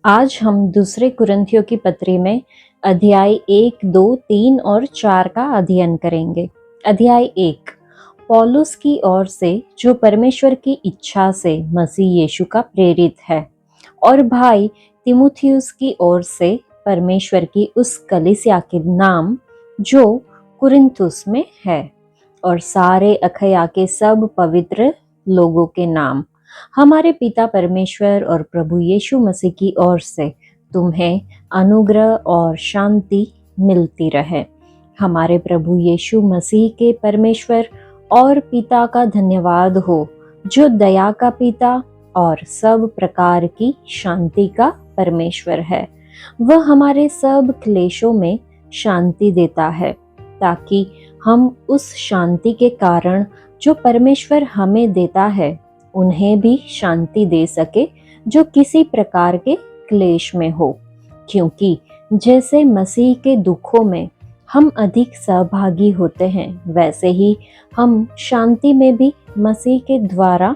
आज हम दूसरे कुरिन्थियों की पत्री में अध्याय 1, 2, 3 और 4 का अध्ययन करेंगे। अध्याय 1 पौलुस की ओर से जो परमेश्वर की इच्छा से मसीह यीशु का प्रेरित है, और भाई तिमुथियुस की ओर से परमेश्वर की उस कलीसिया के नाम जो कुरिन्थुस में है, और सारे अखया के सब पवित्र लोगों के नाम। हमारे पिता परमेश्वर और प्रभु यीशु मसीह की ओर से तुम्हें अनुग्रह और शांति मिलती रहे। हमारे प्रभु यीशु मसीह के परमेश्वर और पिता का धन्यवाद हो, जो दया का पिता और सब प्रकार की शांति का परमेश्वर है। वह हमारे सब क्लेशों में शांति देता है, ताकि हम उस शांति के कारण जो परमेश्वर हमें देता है उन्हें भी शांति दे सके जो किसी प्रकार के क्लेश में हो। क्योंकि जैसे मसीह के दुखों में हम अधिक सहभागी होते हैं, वैसे ही हम शांति में भी मसीह के द्वारा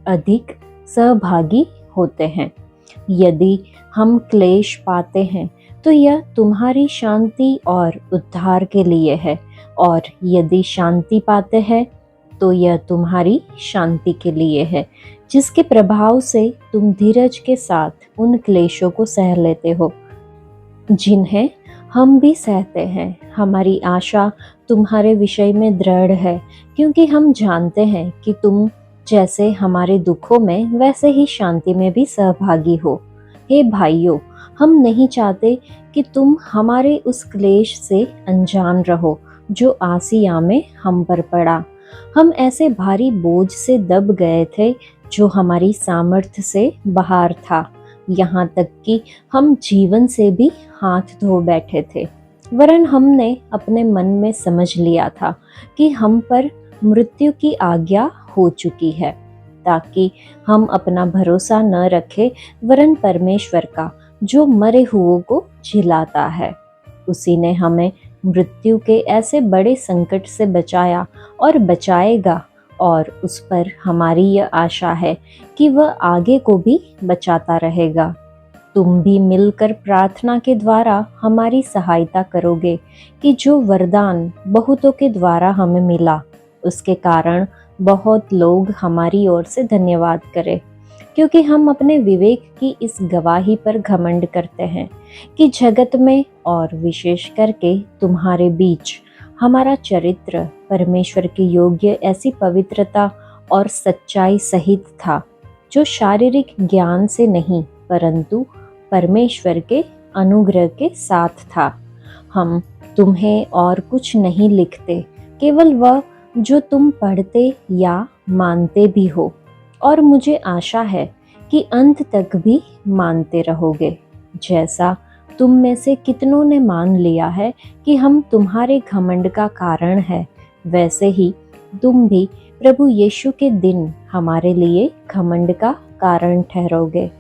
अधिक सहभागी होते हैं। यदि हम क्लेश पाते हैं तो यह तुम्हारी शांति और उद्धार के लिए है, और यदि शांति पाते हैं तो यह तुम्हारी शांति के लिए है, जिसके प्रभाव से तुम धीरज के साथ उन क्लेशों को सह लेते हो जिन्हें हम भी सहते हैं। हमारी आशा तुम्हारे विषय में दृढ़ है, क्योंकि हम जानते हैं कि तुम जैसे हमारे दुखों में वैसे ही शांति में भी सहभागी हो। हे भाइयों, हम नहीं चाहते कि तुम हमारे उस क्लेश से अनजान रहो जो आसिया में हम पर पड़ा। हम ऐसे भारी बोझ से दब गए थे जो हमारी सामर्थ्य से बाहर था, यहाँ तक कि हम जीवन से भी हाथ धो बैठे थे। वरन हमने अपने मन में समझ लिया था कि हम पर मृत्यु की आज्ञा हो चुकी है, ताकि हम अपना भरोसा न रखें वरन परमेश्वर का, जो मरे हुओं को जिलाता है। उसी ने हमें मृत्यु के ऐसे बड़े संकट से बचाया और बचाएगा, और उस पर हमारी यह आशा है कि वह आगे को भी बचाता रहेगा। तुम भी मिलकर प्रार्थना के द्वारा हमारी सहायता करोगे कि जो वरदान बहुतों के द्वारा हमें मिला, उसके कारण बहुत लोग हमारी ओर से धन्यवाद करें। क्योंकि हम अपने विवेक की इस गवाही पर घमंड करते हैं कि जगत में और विशेष करके तुम्हारे बीच हमारा चरित्र परमेश्वर के योग्य ऐसी पवित्रता और सच्चाई सहित था, जो शारीरिक ज्ञान से नहीं परंतु परमेश्वर के अनुग्रह के साथ था। हम तुम्हें और कुछ नहीं लिखते, केवल वह जो तुम पढ़ते या मानते भी हो, और मुझे आशा है कि अंत तक भी मानते रहोगे, जैसा तुम में से कितनों ने मान लिया है कि हम तुम्हारे घमंड का कारण है, वैसे ही तुम भी प्रभु यीशु के दिन हमारे लिए घमंड का कारण ठहरोगे।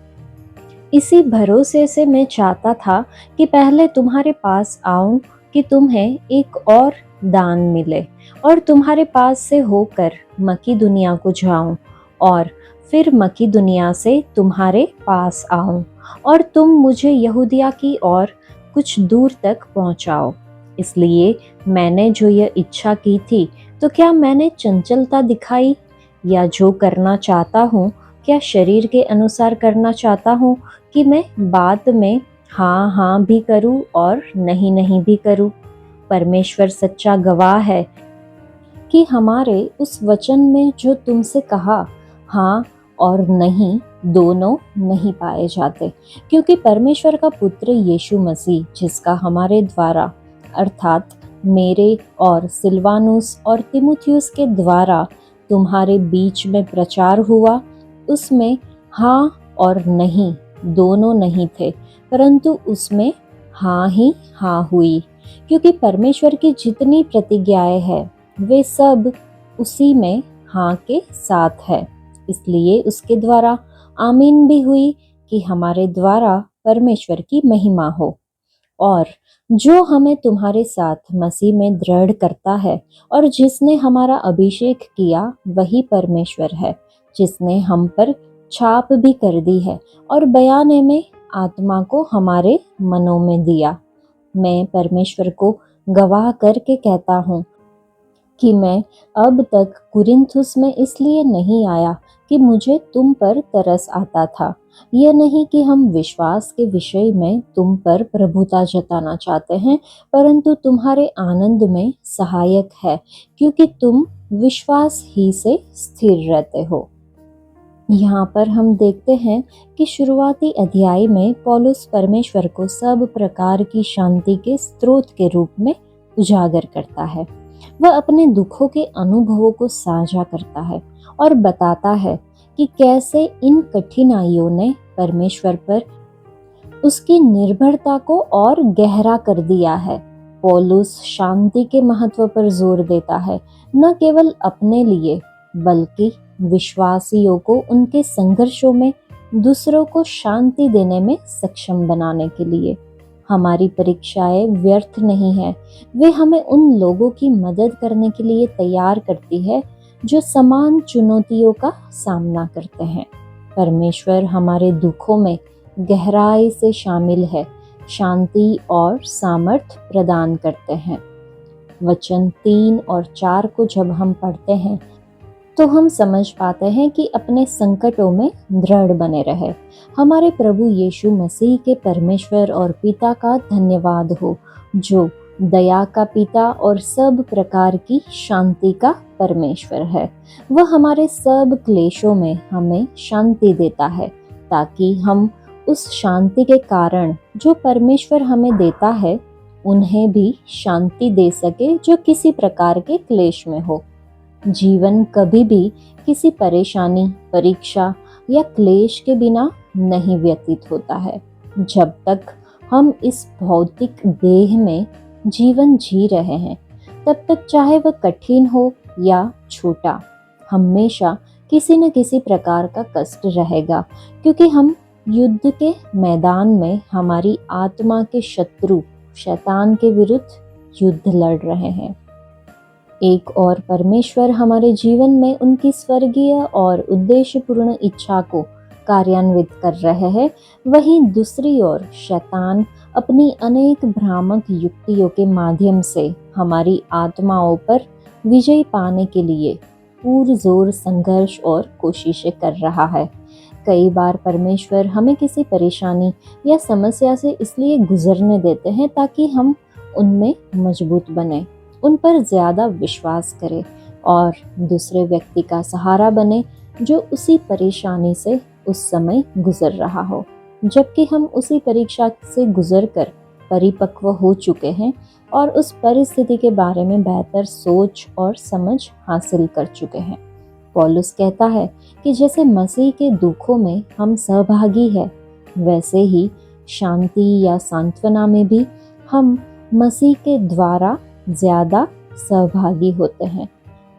इसी भरोसे से मैं चाहता था कि पहले तुम्हारे पास आऊं कि तुम्हें एक और दान मिले, और तुम्हारे पास से होकर मकीदुनिया को जाऊं, और फिर मकीदुनिया से तुम्हारे पास आऊं, और तुम मुझे यहूदिया की ओर कुछ दूर तक पहुंचाओ। इसलिए मैंने जो यह इच्छा की थी, तो क्या मैंने चंचलता दिखाई? या जो करना चाहता हूँ, क्या शरीर के अनुसार करना चाहता हूँ कि मैं बाद में हाँ हाँ भी करूँ और नहीं नहीं भी करूँ? परमेश्वर सच्चा गवाह है कि हमारे उस वचन में जो तुमसे कहा, हाँ और नहीं दोनों नहीं पाए जाते। क्योंकि परमेश्वर का पुत्र यीशु मसीह, जिसका हमारे द्वारा अर्थात मेरे और सिलवानुस और तिमुथियुस के द्वारा तुम्हारे बीच में प्रचार हुआ, उसमें हाँ और नहीं दोनों नहीं थे, परंतु उसमें हाँ ही हाँ हुई। क्योंकि परमेश्वर की जितनी प्रतिज्ञाएं हैं वे सब उसी में हाँ के साथ है, इसलिए उसके द्वारा आमीन भी हुई कि हमारे द्वारा परमेश्वर की महिमा हो। और जो हमें तुम्हारे साथ मसीह में दृढ़ करता है और जिसने हमारा अभिषेक किया, वही परमेश्वर है, जिसने हम पर छाप भी कर दी है और बयाने में आत्मा को हमारे मनों में दिया। मैं परमेश्वर को गवाह करके कहता हूँ कि मैं अब तक कुरिन्थुस में इसलिए नहीं आया कि मुझे तुम पर तरस आता था। यह नहीं कि हम विश्वास के विषय में तुम पर प्रभुता जताना चाहते हैं, परंतु तुम्हारे आनंद में सहायक है, क्योंकि तुम विश्वास ही से स्थिर रहते हो। यहाँ पर हम देखते हैं कि शुरुआती अध्याय में पौलुस परमेश्वर को सब प्रकार की शांति के स्रोत के रूप में उजागर करता है। वह अपने दुखों के अनुभवों को साझा करता है और बताता है कि कैसे इन कठिनाइयों ने परमेश्वर पर उसकी निर्भरता को और गहरा कर दिया है। पौलुस शांति के महत्व पर जोर देता है, न केवल अपने लिए बल्कि विश्वासियों को उनके संघर्षों में दूसरों को शांति देने में सक्षम बनाने के लिए। हमारी परीक्षाएं व्यर्थ नहीं है, वे हमें उन लोगों की मदद करने के लिए तैयार करती है जो समान चुनौतियों का सामना करते हैं। परमेश्वर हमारे दुखों में गहराई से शामिल है, शांति और सामर्थ्य प्रदान करते हैं। वचन 3 और 4 को जब हम पढ़ते हैं तो हम समझ पाते हैं कि अपने संकटों में दृढ़ बने रहे। हमारे प्रभु यीशु मसीह के परमेश्वर और पिता का धन्यवाद हो, जो दया का पिता और सब प्रकार की शांति का परमेश्वर है। वह हमारे सब क्लेशों में हमें शांति देता है, ताकि हम उस शांति के कारण जो परमेश्वर हमें देता है उन्हें भी शांति दे सके जो किसी प्रकार के क्लेश में हो। जीवन कभी भी किसी परेशानी, परीक्षा या क्लेश के बिना नहीं व्यतीत होता है। जब तक हम इस भौतिक देह में जीवन जी रहे हैं, तब तक चाहे वह कठिन हो या छोटा, हमेशा किसी न किसी प्रकार का कष्ट रहेगा, क्योंकि हम युद्ध के मैदान में हमारी आत्मा के शत्रु शैतान के विरुद्ध युद्ध लड़ रहे हैं। एक और परमेश्वर हमारे जीवन में उनकी स्वर्गीय और उद्देश्यपूर्ण इच्छा को कार्यान्वित कर रहे हैं, वहीं दूसरी ओर शैतान अपनी अनेक भ्रामक युक्तियों के माध्यम से हमारी आत्माओं पर विजय पाने के लिए पुरजोर संघर्ष और कोशिशें कर रहा है। कई बार परमेश्वर हमें किसी परेशानी या समस्या से इसलिए गुजरने देते हैं ताकि हम उनमें मजबूत बने, उन पर ज्यादा विश्वास करें और दूसरे व्यक्ति का सहारा बने जो उसी परेशानी से उस समय गुजर रहा हो, जबकि हम उसी परीक्षा से गुजरकर परिपक्व हो चुके हैं और उस परिस्थिति के बारे में बेहतर सोच और समझ हासिल कर चुके हैं। पौलुस कहता है कि जैसे मसीह के दुखों में हम सहभागी हैं, वैसे ही शांति या सांत्वना में भी हम मसीह के द्वारा ज्यादा सहभागी होते हैं।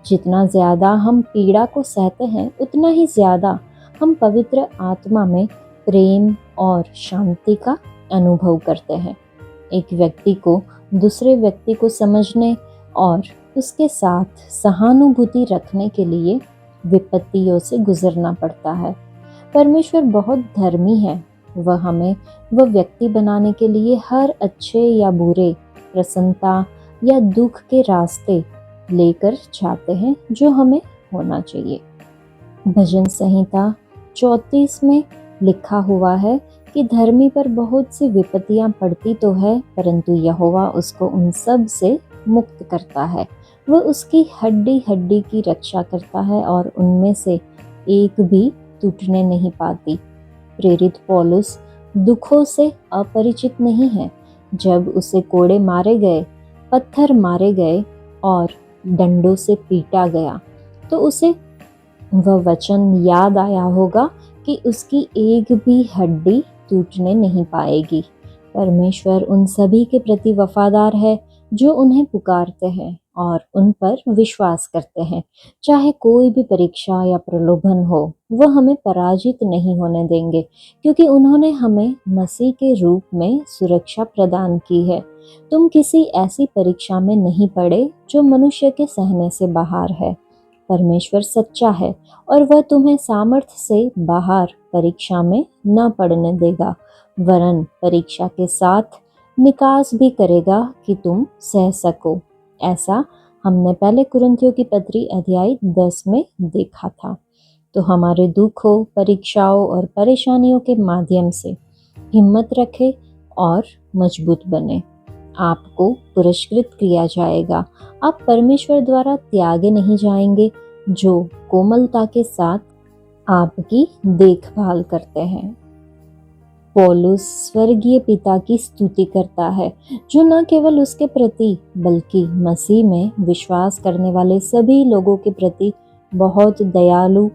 जितना ज्यादा हम पीड़ा को सहते हैं, उतना ही ज्यादा हम पवित्र आत्मा में प्रेम और शांति का अनुभव करते हैं। एक व्यक्ति को दूसरे व्यक्ति को समझने और उसके साथ सहानुभूति रखने के लिए विपत्तियों से गुजरना पड़ता है। परमेश्वर बहुत धर्मी है, वह हमें वह व्यक्ति बनाने के लिए हर अच्छे या बुरे, प्रसन्नता या दुख के रास्ते लेकर जाते हैं जो हमें होना चाहिए। भजन संहिता 34 में लिखा हुआ है कि धर्मी पर बहुत सी विपत्तियां पड़ती तो है, परंतु यहोवा उसको उन सब से मुक्त करता है। वह उसकी हड्डी हड्डी की रक्षा करता है और उनमें से एक भी टूटने नहीं पाती। प्रेरित पौलुस दुखों से अपरिचित नहीं है। जब उसे कोड़े मारे गए, पत्थर मारे गए और डंडों से पीटा गया, तो उसे वह वचन याद आया होगा कि उसकी एक भी हड्डी टूटने नहीं पाएगी। परमेश्वर उन सभी के प्रति वफादार है जो उन्हें पुकारते हैं और उन पर विश्वास करते हैं। चाहे कोई भी परीक्षा या प्रलोभन हो, वह हमें पराजित नहीं होने देंगे, क्योंकि उन्होंने हमें मसीह के रूप में सुरक्षा प्रदान की है। तुम किसी ऐसी परीक्षा में नहीं पड़े जो मनुष्य के सहने से बाहर है। परमेश्वर सच्चा है और वह तुम्हें सामर्थ्य से बाहर परीक्षा में न पड़ने देगा। वरन परीक्षा के साथ निकास भी करेगा कि तुम सह सको। ऐसा हमने पहले कुरिन्थियों की पत्री अध्याय 10 में देखा था। तो हमारे दुखों, परीक्षाओं और परेशानियों के माध्यम से हिम्मत रखे और मजबूत बने। आपको पुरस्कृत किया जाएगा। आप परमेश्वर द्वारा त्यागे नहीं जाएंगे, जो कोमलता के साथ आपकी देखभाल करते हैं। पौलुस स्वर्गीय पिता की स्तुति करता है, जो न केवल उसके प्रति बल्कि मसीह में विश्वास करने वाले सभी लोगों के प्रति बहुत दयालु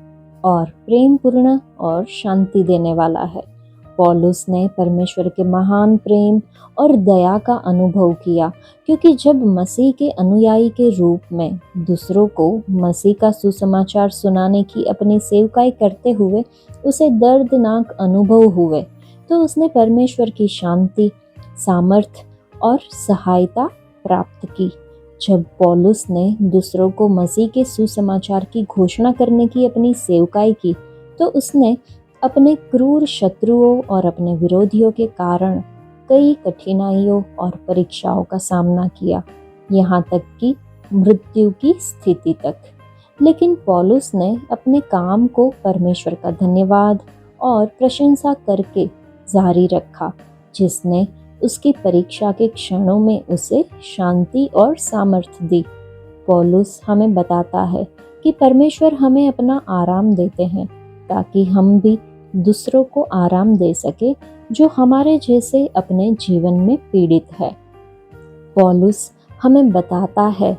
और प्रेमपूर्ण और शांति देने वाला है। पौलुस ने परमेश्वर के महान प्रेम और दया का अनुभव किया, क्योंकि जब मसीह के अनुयायी के रूप में दूसरों को मसीह का सुसमाचार सुनाने की अपनी सेवकाई करते हुए उसे दर्दनाक अनुभव हुए, तो उसने परमेश्वर की शांति, सामर्थ और सहायता प्राप्त की। जब पौलुस ने दूसरों को मसीह के सुसमाचार की घोषणा करने की अपनी सेवकाई की, तो उसने अपने क्रूर शत्रुओं और अपने विरोधियों के कारण कई कठिनाइयों और परीक्षाओं का सामना किया, यहाँ तक कि मृत्यु की स्थिति तक। लेकिन पौलुस ने अपने काम को परमेश्वर का धन्यवाद और प्रशंसा करके जारी रखा, जिसने उसकी परीक्षा के क्षणों में उसे शांति और सामर्थ्य दी। पौलुस हमें बताता है कि परमेश्वर हमें अपना आराम देते हैं, ताकि हम भी दूसरों को आराम दे सके जो हमारे जैसे अपने जीवन में पीड़ित है। पौलुस हमें बताता है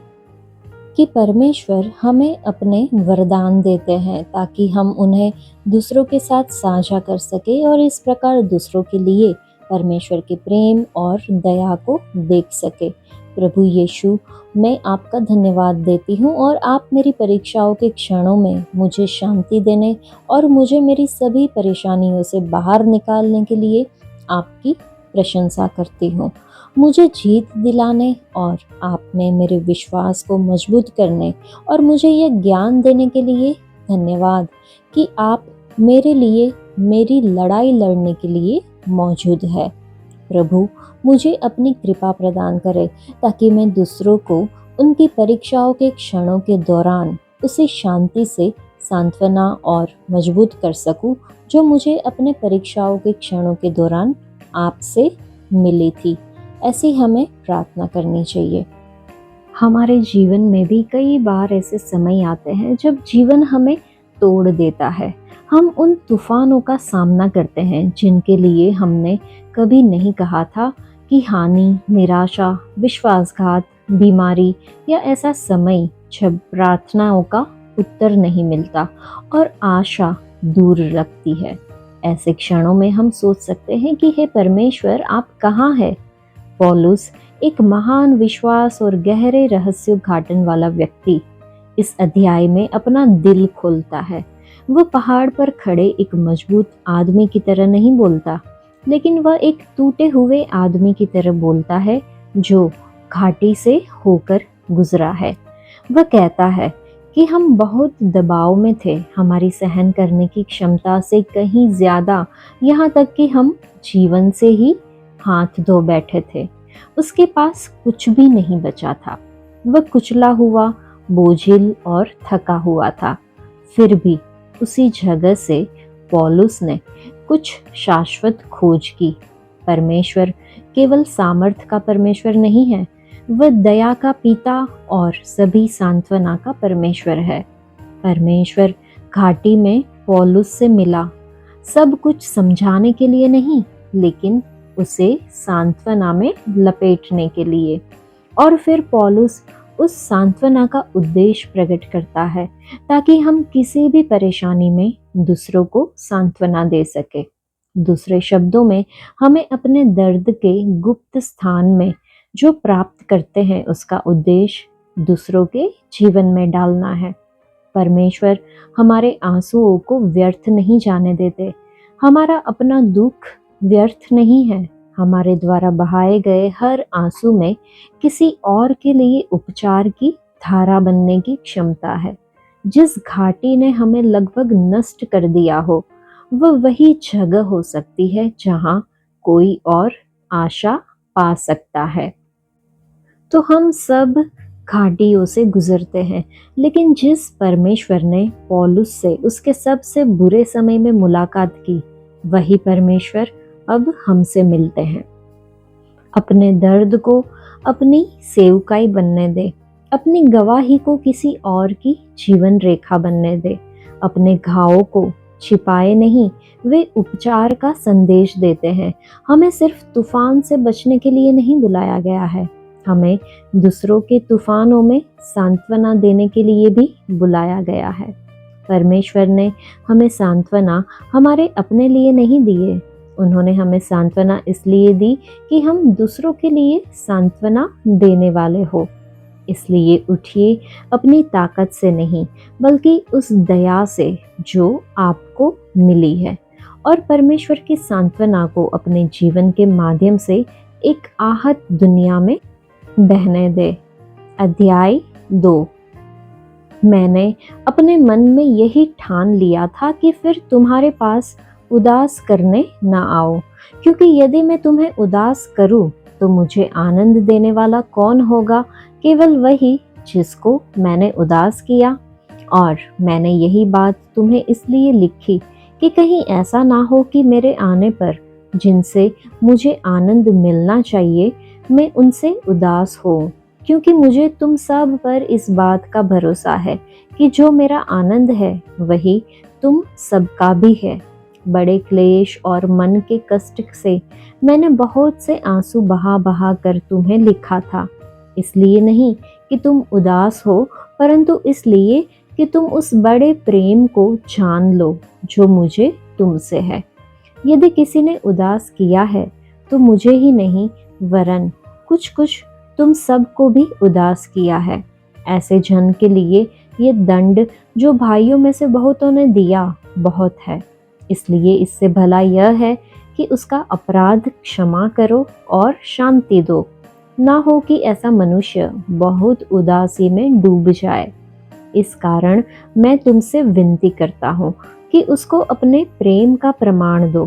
कि परमेश्वर हमें अपने वरदान देते हैं, ताकि हम उन्हें दूसरों के साथ साझा कर सके और इस प्रकार दूसरों के लिए परमेश्वर के प्रेम और दया को देख सके। प्रभु यीशु, मैं आपका धन्यवाद देती हूँ और आप मेरी परीक्षाओं के क्षणों में मुझे शांति देने और मुझे मेरी सभी परेशानियों से बाहर निकालने के लिए आपकी प्रशंसा करती हूँ। मुझे जीत दिलाने और आप में मेरे विश्वास को मजबूत करने और मुझे यह ज्ञान देने के लिए धन्यवाद कि आप मेरे लिए मेरी लड़ाई लड़ने के लिए मौजूद है। प्रभु, मुझे अपनी कृपा प्रदान करे, ताकि मैं दूसरों को उनकी परीक्षाओं के क्षणों के दौरान उसे शांति से सांत्वना और मजबूत कर सकूं, जो मुझे अपने परीक्षाओं के क्षणों के दौरान आपसे मिली थी। ऐसी हमें प्रार्थना करनी चाहिए। हमारे जीवन में भी कई बार ऐसे समय आते हैं जब जीवन हमें तोड़ देता है। हम उन तूफानों का सामना करते हैं जिनके लिए हमने कभी नहीं कहा था कि हानि, निराशा, विश्वासघात, बीमारी या ऐसा समय जब प्रार्थनाओं का उत्तर नहीं मिलता और आशा दूर लगती है। ऐसे क्षणों में हम सोच सकते हैं कि हे परमेश्वर, आप कहाँ हैं? पौलुस, एक महान विश्वास और गहरे रहस्योद्घाटन वाला व्यक्ति, इस अध्याय में अपना दिल खोलता है। वह पहाड़ पर खड़े एक मजबूत आदमी की तरह नहीं बोलता, लेकिन वह एक टूटे हुए आदमी की तरह बोलता है जो घाटी से होकर गुजरा है। वह कहता है कि हम बहुत दबाव में थे, हमारी सहन करने की क्षमता से कहीं ज्यादा, यहाँ तक कि हम जीवन से ही हाथ धो बैठे थे। उसके पास कुछ भी नहीं बचा था। वह कुचला हुआ, बोझिल और थका हुआ था। फिर भी उसी जगह से पौलुस ने कुछ शाश्वत खोज की। परमेश्वर केवल सामर्थ का परमेश्वर नहीं है, वह दया का पिता और सभी सांत्वना का परमेश्वर है। परमेश्वर घाटी में पौलुस से मिला, सब कुछ समझाने के लिए नहीं, लेकिन उसे सांत्वना में लपेटने के लिए। और फिर पौलुस उस सांत्वना का उद्देश्य प्रकट करता है, ताकि हम किसी भी परेशानी में दूसरों को सांत्वना दे सके। दूसरे शब्दों में, हमें अपने दर्द के गुप्त स्थान में जो प्राप्त करते हैं उसका उद्देश्य दूसरों के जीवन में डालना है। परमेश्वर हमारे आंसुओं को व्यर्थ नहीं जाने देते। हमारा अपना दुख व्यर्थ नहीं है। हमारे द्वारा बहाए गए हर आंसू में किसी और के लिए उपचार की धारा बनने की क्षमता है। जिस घाटी ने हमें लगभग नष्ट कर दिया हो, वह वही जगह हो सकती है जहां कोई और आशा पा सकता है। तो हम सब घाटियों से गुजरते हैं, लेकिन जिस परमेश्वर ने पौलुस से उसके सबसे बुरे समय में मुलाकात की, वही परमेश्वर अब हमसे मिलते हैं। अपने दर्द को अपनी सेवकाई बनने दे, अपनी गवाही को किसी और की जीवन रेखा बनने दे। अपने घावों को छिपाए नहीं, वे उपचार का संदेश देते हैं। हमें सिर्फ तूफान से बचने के लिए नहीं बुलाया गया है, हमें दूसरों के तूफानों में सांत्वना देने के लिए भी बुलाया गया है। परमेश्वर ने हमें सांत्वना हमारे अपने लिए नहीं दिए, उन्होंने हमें सांत्वना इसलिए दी कि हम दूसरों के लिए सांत्वना देने वाले हो। इसलिए उठिए, अपनी ताकत से नहीं बल्कि उस दया से जो आपको मिली है, और परमेश्वर की सांत्वना को अपने जीवन के माध्यम से एक आहत दुनिया में बहने दे। अध्याय 2। मैंने अपने मन में यही ठान लिया था कि फिर तुम्हारे पास उदास करने न आओ, क्योंकि यदि मैं तुम्हें उदास करूं तो मुझे आनंद देने वाला कौन होगा? केवल वही जिसको मैंने उदास किया। और मैंने यही बात तुम्हें इसलिए लिखी कि कहीं ऐसा ना हो कि मेरे आने पर जिनसे मुझे आनंद मिलना चाहिए, मैं उनसे उदास हो, क्योंकि मुझे तुम सब पर इस बात का भरोसा है कि जो मेरा आनंद है वही तुम सबका भी है। बड़े क्लेश और मन के कष्ट से मैंने बहुत से आंसू बहा बहा कर तुम्हें लिखा था, इसलिए नहीं कि तुम उदास हो, परंतु इसलिए कि तुम उस बड़े प्रेम को जान लो जो मुझे तुमसे है। यदि किसी ने उदास किया है तो मुझे ही नहीं, वरन कुछ कुछ तुम सबको भी उदास किया है। ऐसे जन के लिए ये दंड जो भाइयों में से बहुतों ने दिया बहुत है। इसलिए इससे भला यह है कि उसका अपराध क्षमा करो और शांति दो, ना हो कि ऐसा मनुष्य बहुत उदासी में डूब जाए। इस कारण मैं तुमसे विनती करता हूँ कि उसको अपने प्रेम का प्रमाण दो,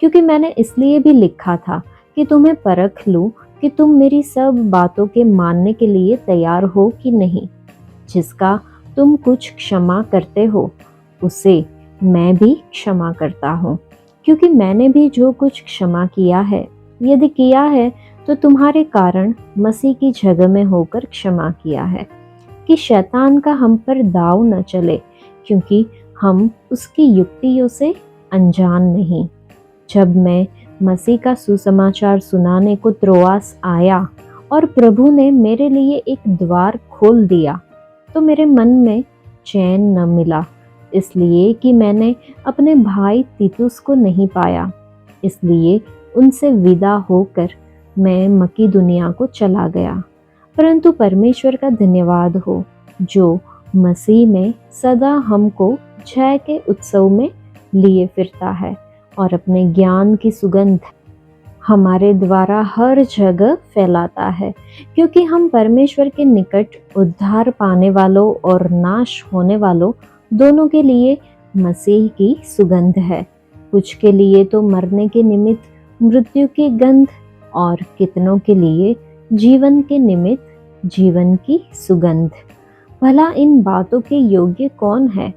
क्योंकि मैंने इसलिए भी लिखा था कि तुम्हें परख लूं कि तुम मेरी सब बातों के मानने के लिए तैयार हो कि नहीं। जिसका तुम कुछ क्षमा करते हो उसे मैं भी क्षमा करता हूँ, क्योंकि मैंने भी जो कुछ क्षमा किया है, यदि किया है तो तुम्हारे कारण मसीह की जगह में होकर क्षमा किया है, कि शैतान का हम पर दाव न चले, क्योंकि हम उसकी युक्तियों से अनजान नहीं। जब मैं मसीह का सुसमाचार सुनाने को त्रोआस आया और प्रभु ने मेरे लिए एक द्वार खोल दिया, तो मेरे मन में चैन न मिला, इसलिए कि मैंने अपने भाई तीतुस को नहीं पाया। इसलिए उनसे विदा होकर मैं मकीदुनिया को चला गया। परंतु परमेश्वर का धन्यवाद हो, जो मसीह में सदा हमको जय के उत्सव में लिए फिरता है और अपने ज्ञान की सुगंध हमारे द्वारा हर जगह फैलाता है, क्योंकि हम परमेश्वर के निकट उद्धार पाने वालों और नाश होने वालों दोनों के लिए मसीह की सुगंध है। कुछ के लिए तो मरने के निमित्त मृत्यु की गंध, और कितनों के लिए जीवन के निमित्त जीवन की सुगंध। भला इन बातों के योग्य कौन है?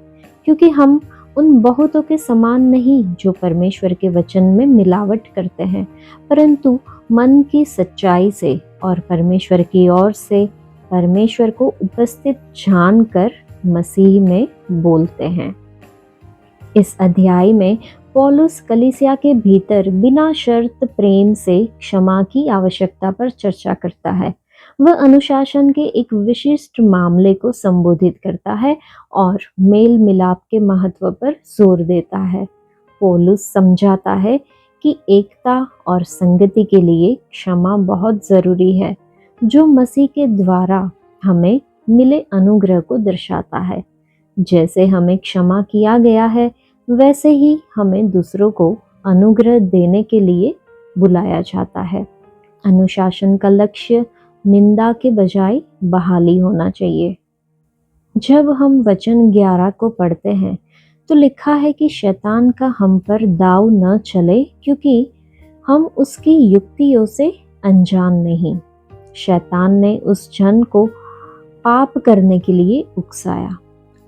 क्योंकि हम उन बहुतों के समान नहीं जो परमेश्वर के वचन में मिलावट करते हैं, परंतु मन की सच्चाई से और परमेश्वर की ओर से परमेश्वर को उपस्थित जानकर मसीह में बोलते हैं। इस अध्याय में पौलुस कलीसिया के भीतर बिना शर्त प्रेम से क्षमा की आवश्यकता पर चर्चा करता है। वह अनुशासन के एक विशिष्ट मामले को संबोधित करता है और मेल मिलाप के महत्व पर जोर देता है। पौलुस समझाता है कि एकता और संगति के लिए क्षमा बहुत जरूरी है, जो मसीह के द्वारा हमें मिले अनुग्रह को दर्शाता है। जैसे हमें क्षमा किया गया है, वैसे ही हमें दूसरों को अनुग्रह देने के लिए बुलाया जाता है। अनुशासन का लक्ष्य निंदा के बजाय बहाली होना चाहिए। जब हम वचन 11 को पढ़ते हैं तो लिखा है कि शैतान का हम पर दाव न चले, क्योंकि हम उसकी युक्तियों से अनजान नहीं। शैतान ने उस जन को पाप करने के लिए उकसाया।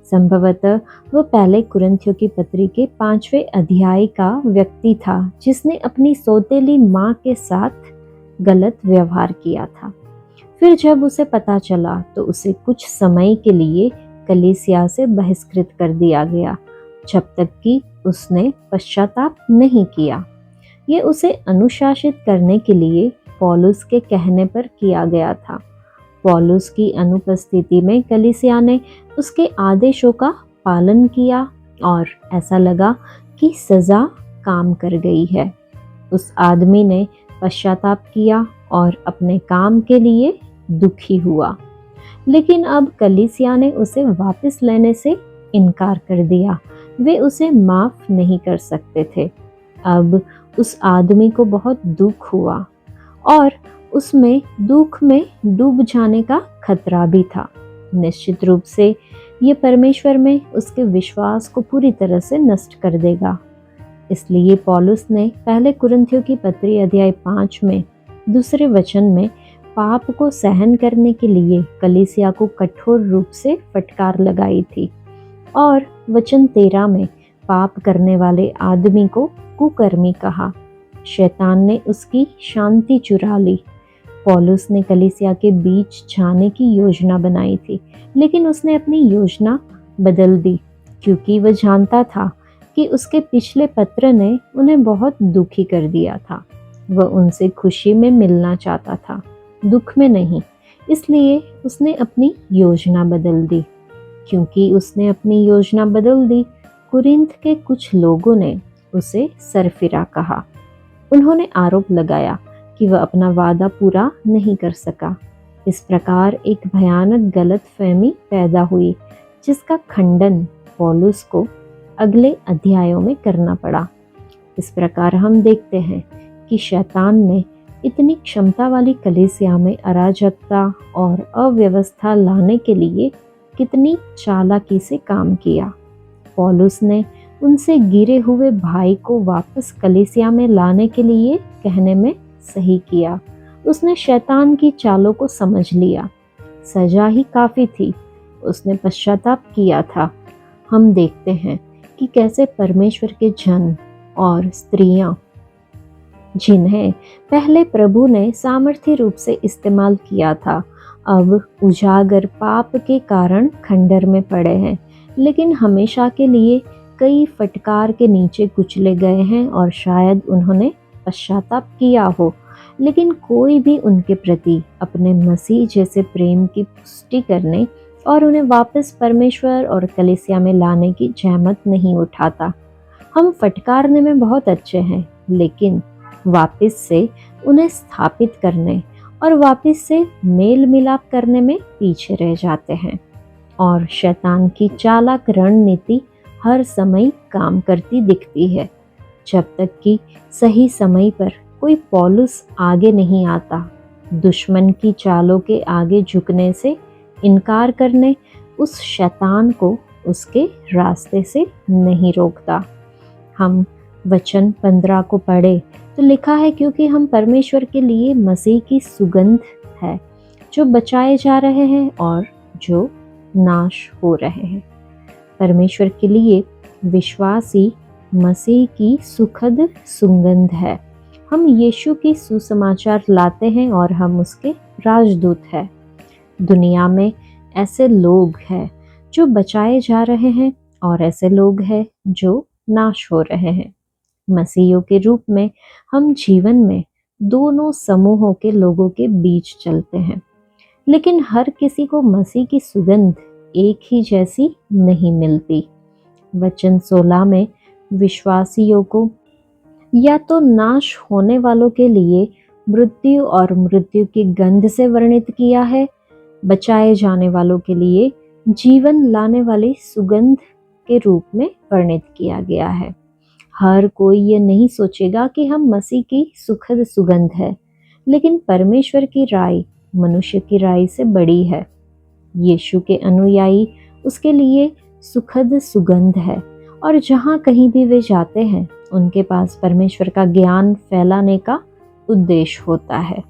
संभवतः वह पहले कुरिन्थियों की पत्री के 5वें अध्याय का व्यक्ति था जिसने अपनी सौतेली माँ के साथ गलत व्यवहार किया था। फिर जब उसे पता चला तो उसे कुछ समय के लिए कलीसिया से बहिष्कृत कर दिया गया, जब तक कि उसने पश्चाताप नहीं किया। ये उसे अनुशासित करने के लिए पौलुस के कहने पर किया गया था। पौलुस की अनुपस्थिति में कलीसिया ने उसके आदेशों का पालन किया और ऐसा लगा कि सजा काम कर गई है। उस आदमी ने पश्चाताप किया और अपने काम के लिए दुखी हुआ, लेकिन अब कलीसिया ने उसे वापस लेने से इनकार कर दिया। वे उसे माफ नहीं कर सकते थे। अब उस आदमी को बहुत दुख हुआ और उसमें दुख में डूब जाने का खतरा भी था। निश्चित रूप से ये परमेश्वर में उसके विश्वास को पूरी तरह से नष्ट कर देगा। इसलिए पौलुस ने पहले कुरिन्थियों की पत्री अध्याय 5 में दूसरे वचन में पाप को सहन करने के लिए कलीसिया को कठोर रूप से फटकार लगाई थी और वचन 13 में पाप करने वाले आदमी को कुकर्मी कहा। शैतान ने उसकी शांति चुरा ली। पौलुस ने कलीसिया के बीच जाने की योजना बनाई थी, लेकिन उसने अपनी योजना बदल दी क्योंकि वह जानता था कि उसके पिछले पत्र ने उन्हें बहुत दुखी कर दिया था। वह उनसे खुशी में मिलना चाहता था, दुख में नहीं। इसलिए उसने अपनी योजना बदल दी। क्योंकि उसने अपनी योजना बदल दी, कुरिन्थ के कुछ लोगों ने उसे सरफिरा कहा। उन्होंने आरोप लगाया कि वह अपना वादा पूरा नहीं कर सका। इस प्रकार एक भयानक गलतफहमी पैदा हुई जिसका खंडन पौलुस को अगले अध्यायों में करना पड़ा। इस प्रकार हम देखते हैं कि शैतान ने इतनी क्षमता वाली कलीसिया में अराजकता और अव्यवस्था लाने के लिए कितनी चालाकी से काम किया। पौलुस ने उनसे गिरे हुए भाई को वापस कलीसिया में लाने के लिए कहने में सही किया। उसने शैतान की चालों को समझ लिया। सजा ही काफी थी। उसने पश्चाताप किया था। हम देखते हैं कि कैसे परमेश्वर के जन और स्त्रियां, जिन्हें पहले प्रभु ने सामर्थ्य रूप से इस्तेमाल किया था, अब उजागर पाप के कारण खंडर में पड़े हैं, लेकिन हमेशा के लिए कई फटकार के नीचे कुचले गए हैं और शायद उन्होंने पश्चाताप किया हो, लेकिन कोई भी उनके प्रति अपने मसीह जैसे प्रेम की पुष्टि करने और उन्हें वापस परमेश्वर और कलीसिया में लाने की जहमत नहीं उठाता। हम फटकारने में बहुत अच्छे हैं, लेकिन वापस से उन्हें स्थापित करने और वापस से मेल मिलाप करने में पीछे रह जाते हैं। और शैतान की चालाक रणनीति हर समय काम करती दिखती है, जब तक कि सही समय पर कोई पौलुस आगे नहीं आता। दुश्मन की चालों के आगे झुकने से इनकार करने उस शैतान को उसके रास्ते से नहीं रोकता। हम वचन 15 को पढ़े तो लिखा है, क्योंकि हम परमेश्वर के लिए मसीह की सुगंध है, जो बचाए जा रहे हैं और जो नाश हो रहे हैं। परमेश्वर के लिए विश्वासी मसीह की सुखद सुगंध है। हम यीशु की सुसमाचार लाते हैं और हम उसके राजदूत हैं। दुनिया में ऐसे लोग हैं जो बचाए जा रहे हैं और ऐसे लोग हैं जो नाश हो रहे हैं। मसीहियों के रूप में हम जीवन में दोनों समूहों के लोगों के बीच चलते हैं, लेकिन हर किसी को मसीह की सुगंध एक ही जैसी नहीं मिलती। वचन 16 में विश्वासियों को या तो नाश होने वालों के लिए मृत्यु और मृत्यु की गंध से वर्णित किया है, बचाए जाने वालों के लिए जीवन लाने वाली सुगंध के रूप में वर्णित किया गया है। हर कोई ये नहीं सोचेगा कि हम मसीह की सुखद सुगंध है, लेकिन परमेश्वर की राय मनुष्य की राय से बड़ी है। यीशु के अनुयायी उसके लिए सुखद सुगंध है और जहाँ कहीं भी वे जाते हैं उनके पास परमेश्वर का ज्ञान फैलाने का उद्देश्य होता है।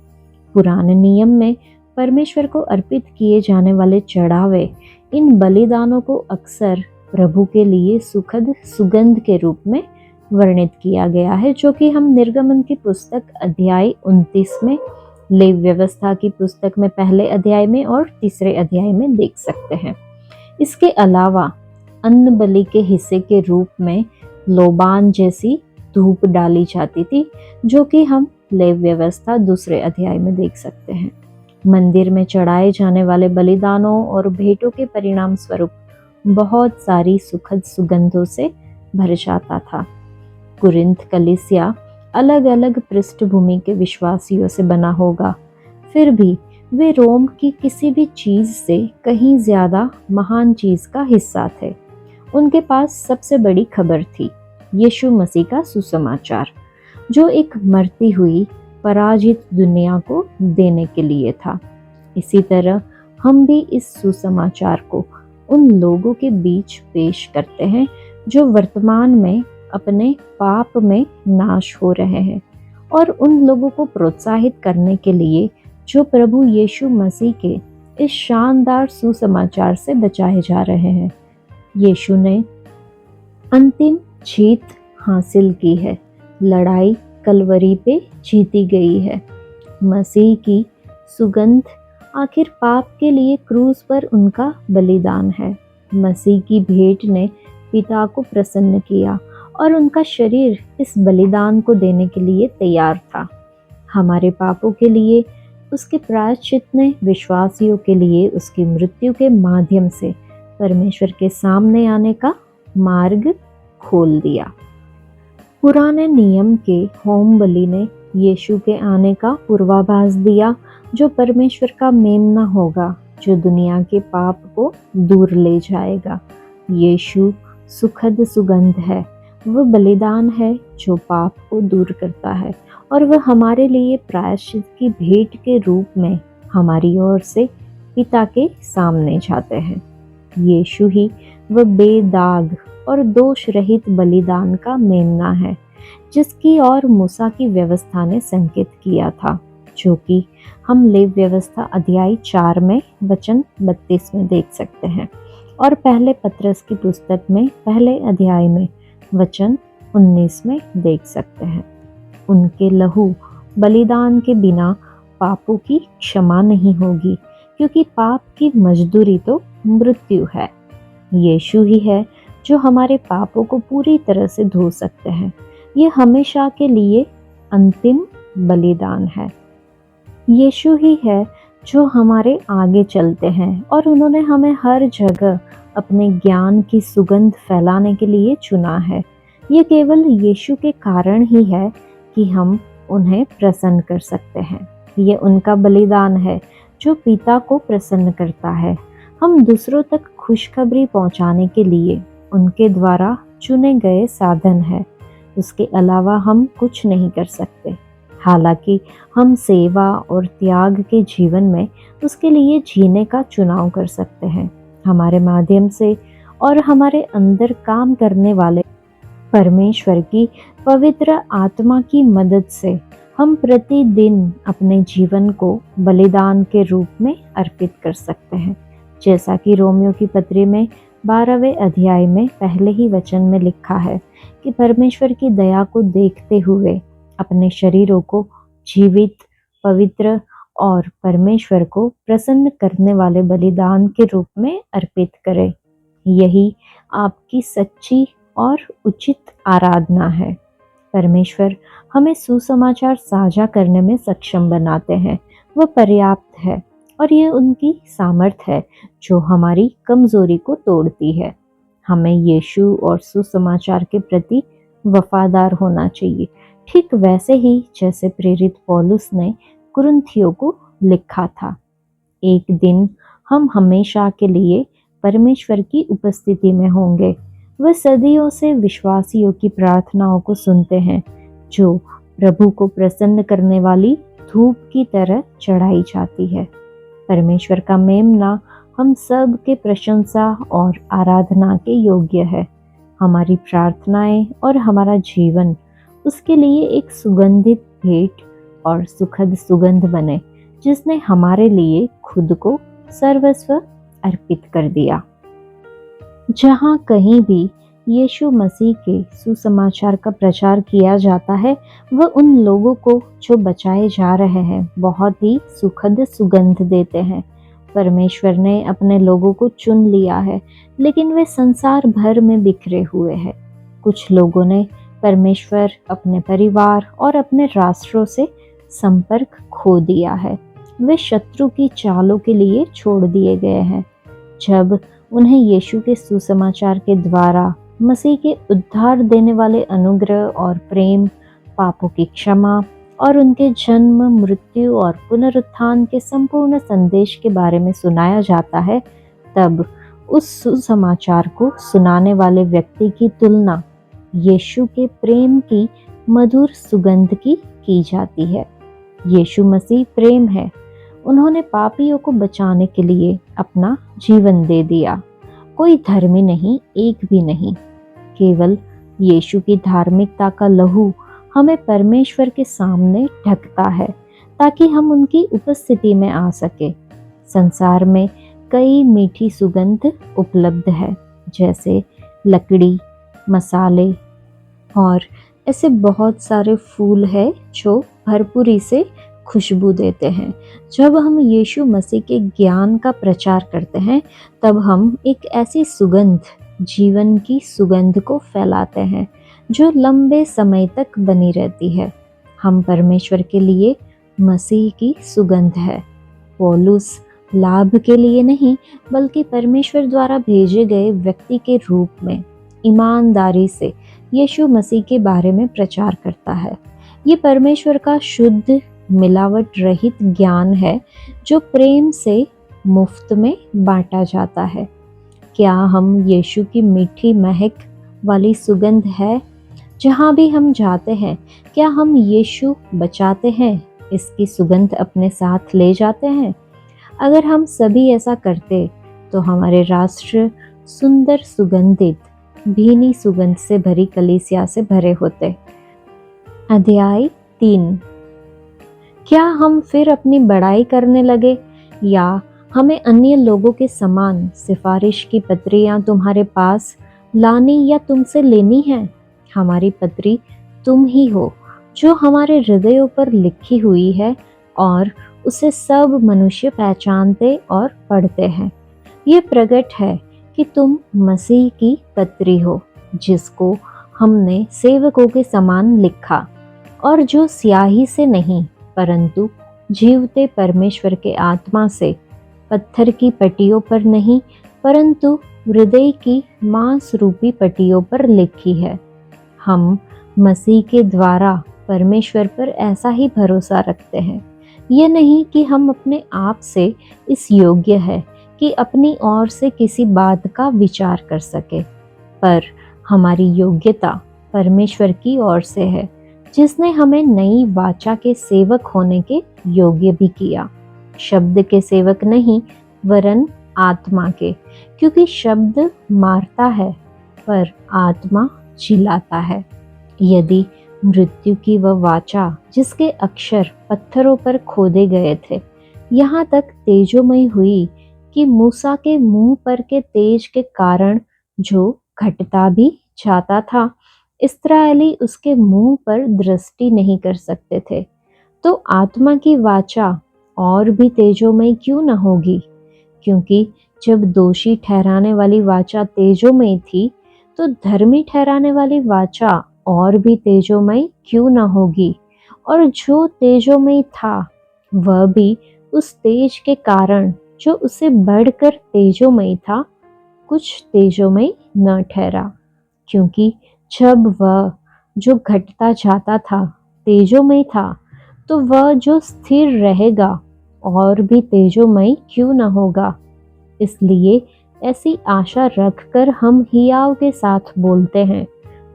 पुराने नियम में परमेश्वर को अर्पित किए जाने वाले चढ़ावे, इन बलिदानों को अक्सर प्रभु के लिए सुखद सुगंध के रूप में वर्णित किया गया है, जो कि हम निर्गमन की पुस्तक अध्याय 29 में, लेव व्यवस्था की पुस्तक में पहले अध्याय में और तीसरे अध्याय में देख सकते हैं। इसके अलावा अन्न बलि के हिस्से के रूप में लोबान जैसी धूप डाली जाती थी, जो कि हम लेव व्यवस्था दूसरे अध्याय में देख सकते हैं। मंदिर में चढ़ाए जाने वाले बलिदानों और भेंटों के परिणाम स्वरूप बहुत सारी सुखद सुगंधों से भर जाता था। कुरिन्थ कलीसिया अलग अलग पृष्ठभूमि के विश्वासियों से बना होगा, फिर भी वे रोम की किसी भी चीज से कहीं ज्यादा महान चीज का हिस्सा थे। उनके पास सबसे बड़ी खबर थी यीशु मसीह का सुसमाचार, जो एक मरती हुई पराजित दुनिया को देने के लिए था। इसी तरह हम भी इस सुसमाचार को उन लोगों के बीच पेश करते हैं जो वर्तमान में अपने पाप में नाश हो रहे हैं, और उन लोगों को प्रोत्साहित करने के लिए जो प्रभु यीशु मसीह के इस शानदार सुसमाचार से बचाए जा रहे हैं। यीशु ने अंतिम जीत हासिल की है, लड़ाई कलवरी पे जीती गई है। मसीह की सुगंध आखिर पाप के लिए क्रूस पर उनका बलिदान है। मसीह की भेंट ने पिता को प्रसन्न किया और उनका शरीर इस बलिदान को देने के लिए तैयार था। हमारे पापों के लिए उसके प्रायश्चित ने विश्वासियों के लिए उसकी मृत्यु के माध्यम से परमेश्वर के सामने आने का मार्ग खोल दिया। पुराने नियम के होम बलि ने यीशु के आने का पूर्वाभास दिया, जो परमेश्वर का मेमना होगा, जो दुनिया के पाप को दूर ले जाएगा। यीशु सुखद सुगंध है, वह बलिदान है जो पाप को दूर करता है, और वह हमारे लिए प्रायश्चित की भेंट के रूप में हमारी ओर से पिता के सामने जाते हैं। यीशु ही वह बेदाग और दोष रहित बलिदान का मेमना है, जिसकी ओर मूसा की व्यवस्था ने संकेत किया था, जो कि हम लेव व्यवस्था अध्याय 4 में वचन 32 में देख सकते हैं, और पहले पत्रस की पुस्तक में पहले अध्याय में वचन 19 में देख सकते हैं। उनके लहू बलिदान के बिना पापों की क्षमा नहीं होगी, क्योंकि पाप की मजदूरी तो मृत्यु है। यीशु ही है जो हमारे पापों को पूरी तरह से धो सकते हैं। यह हमेशा के लिए अंतिम बलिदान है। यीशु ही है जो हमारे आगे चलते हैं, और उन्होंने हमें हर जगह अपने ज्ञान की सुगंध फैलाने के लिए चुना है। ये केवल यीशु के कारण ही है कि हम उन्हें प्रसन्न कर सकते हैं। ये उनका बलिदान है जो पिता को प्रसन्न करता है। हम दूसरों तक खुशखबरी पहुंचाने के लिए उनके द्वारा चुने गए साधन है। उसके अलावा हम कुछ नहीं कर सकते। हालांकि हम सेवा और त्याग के जीवन में उसके लिए जीने का चुनाव कर सकते हैं। हमारे माध्यम से और हमारे अंदर काम करने वाले परमेश्वर की पवित्र आत्मा की मदद से हम प्रतिदिन अपने जीवन को बलिदान के रूप में अर्पित कर सकते हैं। जैसा कि रोमियो की पत्री में 12वें अध्याय में पहले ही वचन में लिखा है कि परमेश्वर की दया को देखते हुए अपने शरीरों को जीवित, पवित्र और परमेश्वर को प्रसन्न करने वाले बलिदान के रूप में अर्पित करें। यही आपकी सच्ची और उचित आराधना है। परमेश्वर हमें सुसमाचार साझा करने में सक्षम बनाते हैं। वह पर्याप्त है, और यह उनकी सामर्थ है जो हमारी कमजोरी को तोड़ती है। हमें यीशु और सुसमाचार के प्रति वफादार होना चाहिए, ठीक वैसे ही जैसे प्रेरित पौलुस ने कुरिन्थियों को लिखा था। एक दिन हम हमेशा के लिए परमेश्वर की उपस्थिति में होंगे। वह सदियों से विश्वासियों की प्रार्थनाओं को सुनते हैं, जो प्रभु को प्रसन्न करने वाली धूप की तरह चढ़ाई जाती है। परमेश्वर का मेमना हम सब के प्रशंसा और आराधना के योग्य है। हमारी प्रार्थनाएं और हमारा जीवन उसके लिए एक सुगंधित भेंट और सुखद सुगंध बने, जिसने हमारे लिए खुद को सर्वस्व अर्पित कर दिया। जहाँ कहीं भी यीशु मसीह के सुसमाचार का प्रचार किया जाता है, वह उन लोगों को जो बचाए जा रहे हैं बहुत ही सुखद सुगंध देते हैं। परमेश्वर ने अपने लोगों को चुन लिया है, लेकिन वे संसार भर में बिखरे हुए हैं। कुछ लोगों ने परमेश्वर, अपने परिवार और अपने राष्ट्रों से संपर्क खो दिया है। वे शत्रु की चालों के लिए छोड़ दिए गए हैं। जब उन्हें यीशु के सुसमाचार के द्वारा मसीह के उद्धार देने वाले अनुग्रह और प्रेम, पापों की क्षमा और उनके जन्म, मृत्यु और पुनरुत्थान के संपूर्ण संदेश के बारे में सुनाया जाता है, तब उस सुसमाचार को सुनाने वाले व्यक्ति की तुलना यीशु के प्रेम की मधुर सुगंध की जाती है। यीशु मसीह प्रेम है। उन्होंने पापियों को बचाने के लिए अपना जीवन दे दिया। कोई धर्मी नहीं, एक भी नहीं। केवल यीशु की धार्मिकता का लहू हमें परमेश्वर के सामने ढकता है, ताकि हम उनकी उपस्थिति में आ सके। संसार में कई मीठी सुगंध उपलब्ध है, जैसे लकड़ी, मसाले और ऐसे बहुत सारे फूल हैं जो भरपूरी से खुशबू देते हैं। जब हम यीशु मसीह के ज्ञान का प्रचार करते हैं, तब हम एक ऐसी सुगंध, जीवन की सुगंध को फैलाते हैं जो लंबे समय तक बनी रहती है। हम परमेश्वर के लिए मसीह की सुगंध है। पौलुस लाभ के लिए नहीं, बल्कि परमेश्वर द्वारा भेजे गए व्यक्ति के रूप में ईमानदारी से यीशु मसीह के बारे में प्रचार करता है। ये परमेश्वर का शुद्ध, मिलावट रहित ज्ञान है जो प्रेम से मुफ्त में बांटा जाता है। क्या हम यीशु की मीठी महक वाली सुगंध है? जहाँ भी हम जाते हैं, क्या हम यीशु बचाते हैं इसकी सुगंध अपने साथ ले जाते हैं? अगर हम सभी ऐसा करते तो हमारे राष्ट्र सुंदर, सुगंधित, भीनी सुगंध से भरी कलीसिया से भरे होते। अध्याय 3। क्या हम फिर अपनी बड़ाई करने लगे, या हमें अन्य लोगों के समान सिफारिश की पत्रियां तुम्हारे पास लानी या तुमसे लेनी है? हमारी पत्री तुम ही हो, जो हमारे हृदयों पर लिखी हुई है और उसे सब मनुष्य पहचानते और पढ़ते हैं। ये प्रकट है कि तुम मसीह की पत्री हो, जिसको हमने सेवकों के समान लिखा, और जो स्याही से नहीं, परंतु जीवते परमेश्वर के आत्मा से, पत्थर की पट्टियों पर नहीं, परंतु हृदय की मांस रूपी पट्टियों पर लिखी है। हम मसीह के द्वारा परमेश्वर पर ऐसा ही भरोसा रखते हैं। यह नहीं कि हम अपने आप से इस योग्य है कि अपनी ओर से किसी बात का विचार कर सके, पर हमारी योग्यता परमेश्वर की ओर से है, जिसने हमें नई वाचा के सेवक होने के योग्य भी किया। शब्द के सेवक नहीं, वरन आत्मा के, क्योंकि शब्द मारता है पर आत्मा जिलाता है। यदि मृत्यु की वह वाचा, जिसके अक्षर पत्थरों पर खोदे गए थे, यहाँ तक तेजोमयी हुई कि मूसा के मुंह पर के तेज के कारण, जो घटता भी जाता था, इस्राएली उसके मुंह पर दृष्टि नहीं कर सकते थे, तो आत्मा की वाचा और भी तेजोमयी क्यों न होगी? क्योंकि जब दोषी ठहराने वाली वाचा तेजोमयी थी, तो धर्मी ठहराने वाली वाचा और भी तेजोमयी क्यों न होगी? और जो तेजोमयी था, वह भी उस तेज के कारण, जो उससे बढ़कर तेजोमयी था, कुछ तेजोमयी न ठहरा। क्योंकि जब वह जो घटता जाता था तेजोमयी था, तो वह जो स्थिर रहेगा और भी तेजोमयी क्यों न होगा? इसलिए ऐसी आशा रखकर हम हियाव के साथ बोलते हैं,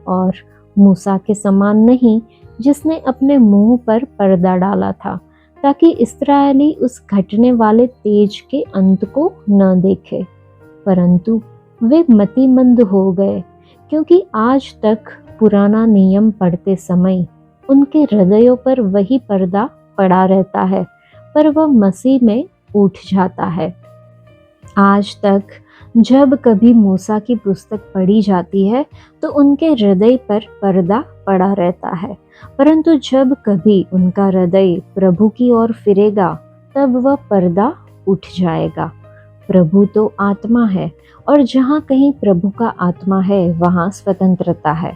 और मूसा के समान नहीं, जिसने अपने मुंह पर पर्दा डाला था, ताकि इस्राएली उस घटने वाले तेज के अंत को न देखे, परंतु वे मतिमंद हो गए, क्योंकि आज तक पुराना नियम पढ़ते समय उनके हृदयों पर वही पर्दा पड़ा रहता है, पर वह मसीह में उठ जाता है। आज तक जब कभी मूसा की पुस्तक पढ़ी जाती है तो उनके हृदय पर पर्दा पड़ा रहता है, परंतु जब कभी उनका हृदय प्रभु की ओर फिरेगा तब वह पर्दा उठ जाएगा। प्रभु तो आत्मा है और जहाँ कहीं प्रभु का आत्मा है वहाँ स्वतंत्रता है।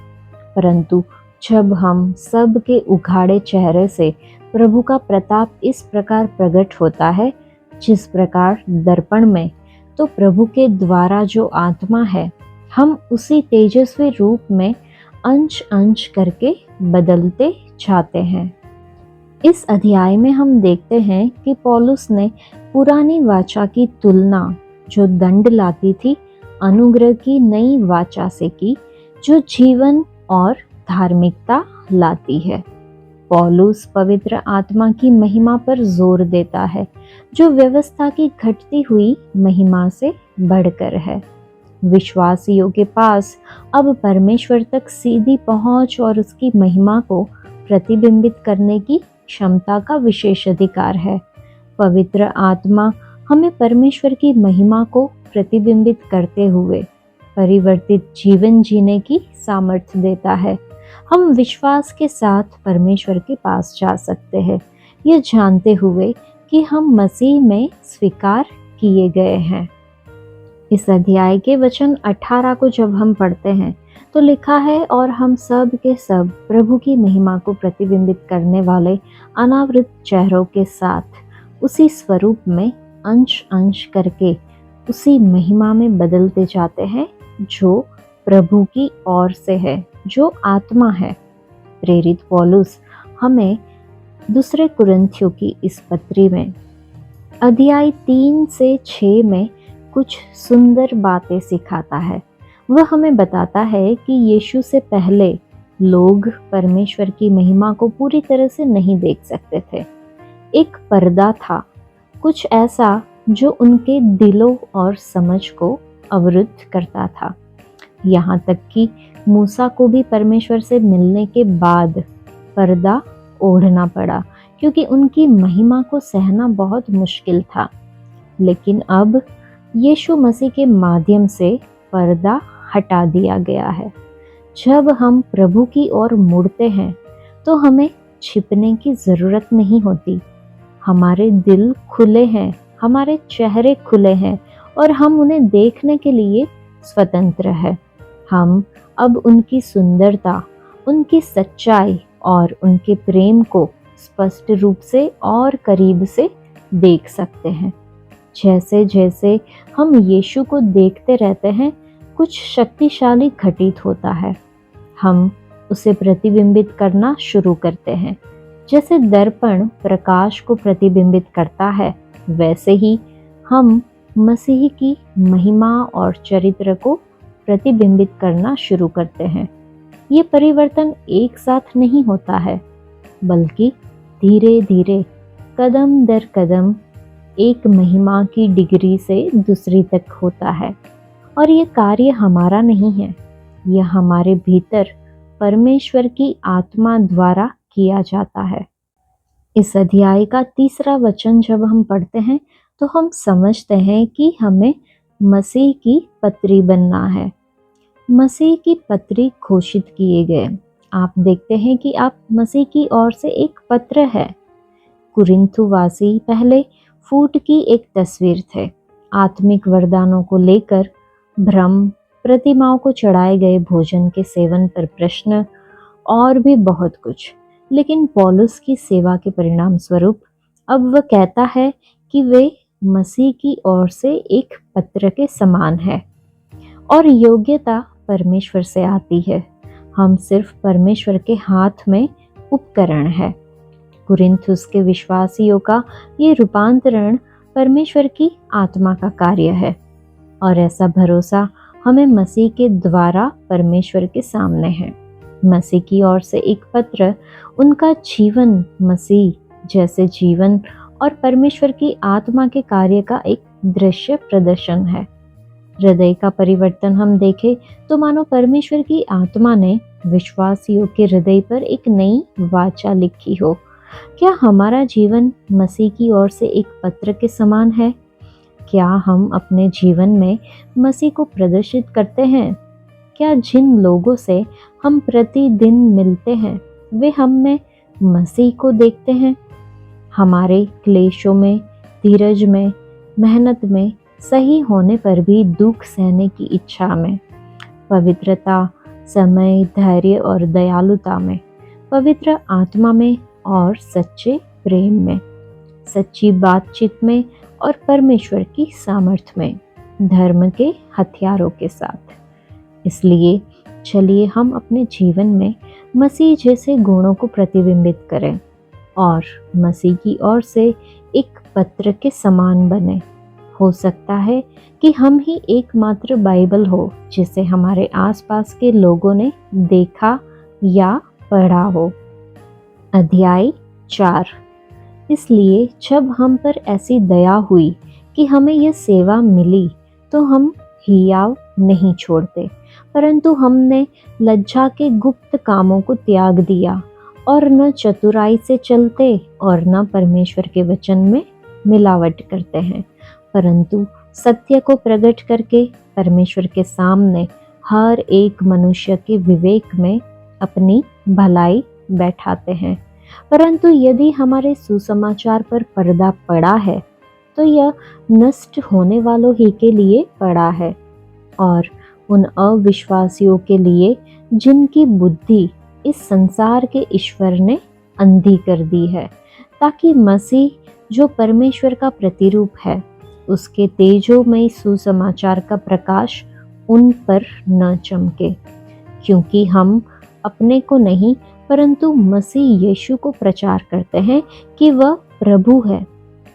परंतु जब हम सब के उघाड़े चेहरे से प्रभु का प्रताप इस प्रकार प्रकट होता है जिस प्रकार दर्पण में, तो प्रभु के द्वारा जो आत्मा है हम उसी तेजस्वी रूप में अंश अंश करके बदलते जाते हैं। इस अध्याय में हम देखते हैं कि पौलुस ने पुरानी वाचा की तुलना जो दंड लाती थी अनुग्रह की नई वाचा से की, जो जीवन और धार्मिकता लाती है। पौलुस पवित्र आत्मा की महिमा पर जोर देता है जो व्यवस्था की घटती हुई महिमा से बढ़कर है। विश्वासियों के पास अब परमेश्वर तक सीधी पहुंच और उसकी महिमा को प्रतिबिंबित करने की क्षमता का विशेष अधिकार है। पवित्र आत्मा हमें परमेश्वर की महिमा को प्रतिबिंबित करते हुए परिवर्तित जीवन जीने की सामर्थ्य देता है। हम विश्वास के साथ परमेश्वर के पास जा सकते हैं, ये जानते हुए कि हम मसीह में स्वीकार किए गए हैं। इस अध्याय के वचन 18 को जब हम पढ़ते हैं तो लिखा है, और हम सब के सब प्रभु की महिमा को प्रतिबिंबित करने वाले अनावृत चेहरों के साथ उसी स्वरूप में अंश अंश करके उसी महिमा में बदलते जाते हैं जो प्रभु की ओर से है, जो आत्मा है। प्रेरित पौलुस हमें दूसरे कुरिन्थियों की इस पत्री में अध्याय 3 से 6 में कुछ सुंदर बातें सिखाता है। वह हमें बताता है कि यीशु से पहले लोग परमेश्वर की महिमा को पूरी तरह से नहीं देख सकते थे। एक पर्दा था, कुछ ऐसा जो उनके दिलों और समझ को अवरुद्ध करता था। यहाँ तक कि मूसा को भी परमेश्वर से मिलने के बाद पर्दा ओढ़ना पड़ा, क्योंकि उनकी महिमा को सहना बहुत मुश्किल था। लेकिन अब यीशु मसीह के माध्यम से पर्दा हटा दिया गया है। जब हम प्रभु की ओर मुड़ते हैं तो हमें छिपने की ज़रूरत नहीं होती। हमारे दिल खुले हैं, हमारे चेहरे खुले हैं और हम उन्हें देखने के लिए स्वतंत्र हैं। हम अब उनकी सुंदरता, उनकी सच्चाई और उनके प्रेम को स्पष्ट रूप से और करीब से देख सकते हैं। जैसे जैसे हम यीशु को देखते रहते हैं, कुछ शक्तिशाली घटित होता है। हम उसे प्रतिबिंबित करना शुरू करते हैं। जैसे दर्पण प्रकाश को प्रतिबिंबित करता है, वैसे ही हम मसीह की महिमा और चरित्र को प्रतिबिंबित करना शुरू करते हैं। ये परिवर्तन एक साथ नहीं होता है, बल्कि धीरे धीरे कदम दर कदम एक महिमा की डिग्री से दूसरी तक होता है। और ये कार्य हमारा नहीं है, यह हमारे भीतर परमेश्वर की आत्मा द्वारा किया जाता है। इस अध्याय का 3 वचन जब हम पढ़ते हैं तो हम समझते हैं कि हमें मसीह की पत्री बनना है। मसीह की पत्री घोषित किए गए। आप देखते हैं कि आप मसीह की ओर से एक पत्र है। कुरिन्थु वासी पहले फूट की एक तस्वीर थे। आत्मिक वरदानों को लेकर भ्रम, प्रतिमाओं को चढ़ाए गए भोजन के सेवन पर प्रश्न और भी बहुत कुछ। लेकिन पौलुस की सेवा के परिणाम स्वरूप अब वह कहता है कि वे मसीह की ओर से एक पत्र के समान है और योग्यता परमेश्वर से आती है। हम सिर्फ परमेश्वर के हाथ में उपकरण है। कुरिन्थुस के विश्वासियों का ये रूपांतरण परमेश्वर की आत्मा का कार्य है और ऐसा भरोसा हमें मसीह के द्वारा परमेश्वर के सामने है। मसीह की ओर से एक पत्र उनका जीवन मसीह जैसे जीवन और परमेश्वर की आत्मा के कार्य का एक दृश्य प्रदर्शन है। हृदय का परिवर्तन हम देखें तो मानो परमेश्वर की आत्मा ने विश्वासियों के हृदय पर एक नई वाचा लिखी हो। क्या हमारा जीवन मसीह की ओर से एक पत्र के समान है? क्या हम अपने जीवन में मसीह को प्रदर्शित करते हैं? क्या जिन लोगों से हम प्रतिदिन मिलते हैं वे हम में मसीह को देखते हैं? हमारे क्लेशों में, धीरज में, मेहनत में, सही होने पर भी दुख सहने की इच्छा में, पवित्रता, समय, धैर्य और दयालुता में, पवित्र आत्मा में और सच्चे प्रेम में, सच्ची बातचीत में और परमेश्वर की सामर्थ्य में, धर्म के हथियारों के साथ। इसलिए चलिए हम अपने जीवन में मसीह जैसे गुणों को प्रतिबिंबित करें और मसीह की ओर से एक पत्र के समान बने। हो सकता है कि हम ही एकमात्र बाइबल हो जिसे हमारे आसपास के लोगों ने देखा या पढ़ा हो। अध्याय 4। इसलिए जब हम पर ऐसी दया हुई कि हमें यह सेवा मिली तो हम हियाव नहीं छोड़ते, परंतु हमने लज्जा के गुप्त कामों को त्याग दिया और न चतुराई से चलते और न परमेश्वर के वचन में मिलावट करते हैं, परंतु सत्य को प्रकट करके परमेश्वर के सामने हर एक मनुष्य के विवेक में अपनी भलाई बैठाते हैं। परंतु यदि हमारे सुसमाचार पर पर्दा पड़ा है तो यह नष्ट होने वालों ही के लिए पड़ा है और उन अविश्वासियों के लिए जिनकी बुद्धि इस संसार के ईश्वर ने अंधी कर दी है, ताकि मसीह जो परमेश्वर का प्रतिरूप है उसके तेजोमय सुसमाचार का प्रकाश उन पर न चमके। क्योंकि हम अपने को नहीं परंतु मसीह यीशु को प्रचार करते हैं कि वह प्रभु है,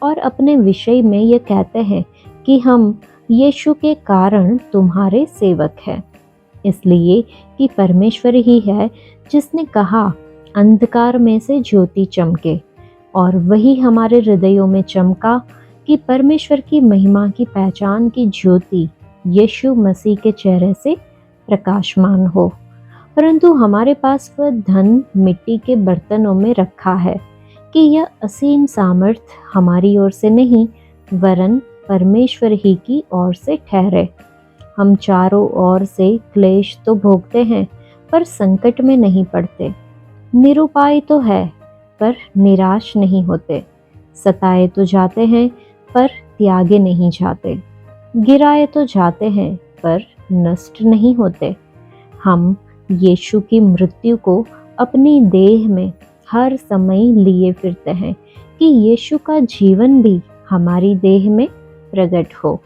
और अपने विषय में यह कहते हैं कि हम यीशु के कारण तुम्हारे सेवक हैं। इसलिए कि परमेश्वर ही है जिसने कहा अंधकार में से ज्योति चमके, और वही हमारे हृदयों में चमका कि परमेश्वर की महिमा की पहचान की ज्योति यीशु मसीह के चेहरे से प्रकाशमान हो। परंतु हमारे पास वह धन मिट्टी के बर्तनों में रखा है कि यह असीम सामर्थ हमारी ओर से नहीं वरन परमेश्वर ही की ओर से ठहरे। हम चारों ओर से क्लेश तो भोगते हैं पर संकट में नहीं पड़ते, निरुपाय तो है पर निराश नहीं होते, सताए तो जाते हैं पर त्यागे नहीं जाते, गिराए तो जाते हैं पर नष्ट नहीं होते। हम यीशु की मृत्यु को अपनी देह में हर समय लिए फिरते हैं कि यीशु का जीवन भी हमारी देह में प्रकट हो,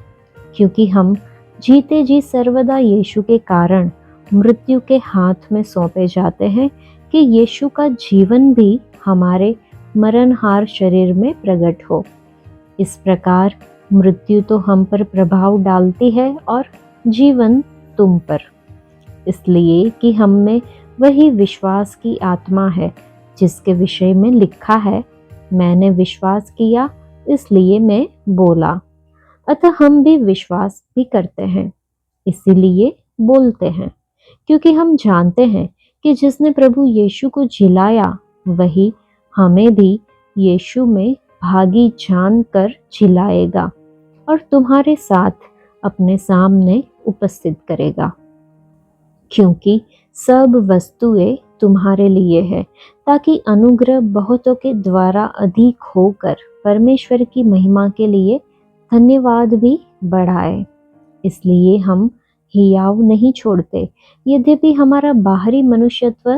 क्योंकि हम जीते जी सर्वदा यीशु के कारण मृत्यु के हाथ में सौंपे जाते हैं कि यीशु का जीवन भी हमारे मरणहार शरीर में प्रकट हो। इस प्रकार मृत्यु तो हम पर प्रभाव डालती है और जीवन तुम पर, इसलिए कि हम में वही विश्वास की आत्मा है जिसके विषय में लिखा है, मैंने विश्वास किया इसलिए मैं बोला। अतः हम भी विश्वास भी करते हैं इसीलिए बोलते हैं, क्योंकि हम जानते हैं कि जिसने प्रभु यीशु को जिलाया वही हमें भी यीशु में भागी जानकर जिलाएगा और तुम्हारे साथ अपने सामने उपस्थित करेगा। क्योंकि सब वस्तुएं तुम्हारे लिए है, ताकि अनुग्रह बहुतों के द्वारा अधिक होकर परमेश्वर की महिमा के लिए धन्यवाद भी बढ़ाए। इसलिए हम हियाव नहीं छोड़ते, यद्यपि हमारा बाहरी मनुष्यत्व